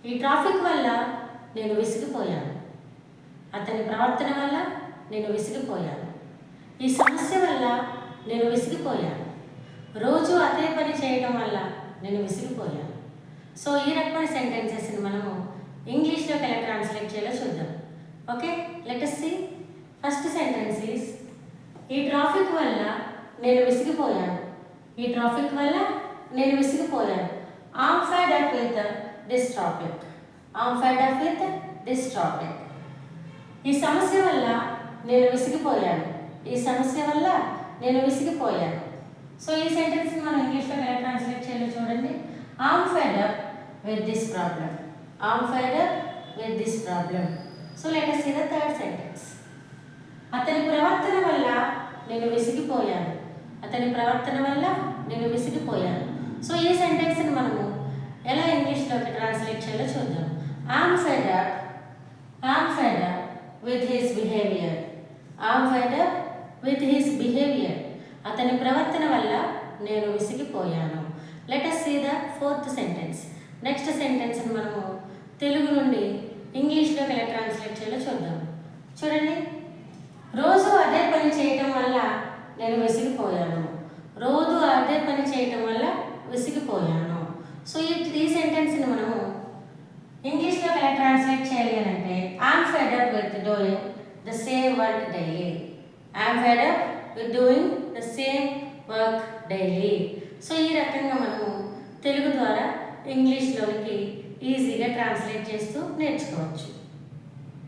ఈ ట్రాఫిక్ వల్ల నేను విసిగిపోయాను. అతని ప్రవర్తన వల్ల నేను విసిగిపోయాను. ఈ సమస్య వల్ల నేను విసిగిపోయాను. రోజు అదే పని చేయడం వల్ల నేను విసిగిపోయాను. సో ఈ రకమైన సెంటెన్సెస్ని మనము ఇంగ్లీష్లోకి ఎలా ట్రాన్స్లేట్ చేయాలో చూద్దాం. Okay, let us see. First sentence is ఈ ట్రాఫిక్ వల్ల నేను విసిగిపోయాను. ఈ ట్రాఫిక్ వల్ల నేను విసిగిపోయాను. I'm fed up with this traffic. I'm fed up with this traffic. ఈ సమస్య వల్ల నేను విసిగిపోయాను. ఈ సమస్య వల్ల నేను విసిగిపోయాను. సో ఈ సెంటెన్స్ని మనం ఇంగ్లీష్లో ఎలా ట్రాన్స్లేట్ చేయాలో చూడండి. I'm fed up with this problem. I'm fed up with this problem. So let us see the third sentence. అతని ప్రవర్తన వల్ల నేను విసిగిపోయాను. అతని ప్రవర్తన వల్ల నేను విసిగిపోయాను. సో ఈ సెంటెన్స్ని మనము ఎలా ఇంగ్లీష్లోకి ట్రాన్స్లేట్ చేయాలో చూద్దాం. I'm fed up with his behavior. I'm fed up with his behavior. అతని ప్రవర్తన వల్ల నేను విసిగిపోయాను. Let us see the fourth sentence. Next సెంటెన్స్ని మనము తెలుగు నుండి ఇంగ్లీష్లోకి ఎలా ట్రాన్స్లేట్ చేయాలో చూద్దాం. చూడండి, రోజు అదే పని చేయటం వల్ల నేను విసిగిపోయాను. రోజు అదే పని చేయటం వల్ల విసిగిపోయాను. సో ఈ సెంటెన్స్ని మనము ఇంగ్లీష్లో ఎలా ట్రాన్స్లేట్ చేయాలి అని అంటే I'm fed up with doing the same work daily. I'm fed up with doing the same work daily. So ఈ రకంగా మనము తెలుగు ద్వారా ఇంగ్లీష్లోకి ఈజీగా ట్రాన్స్లేట్ చేస్తూ నేర్చుకోవచ్చు.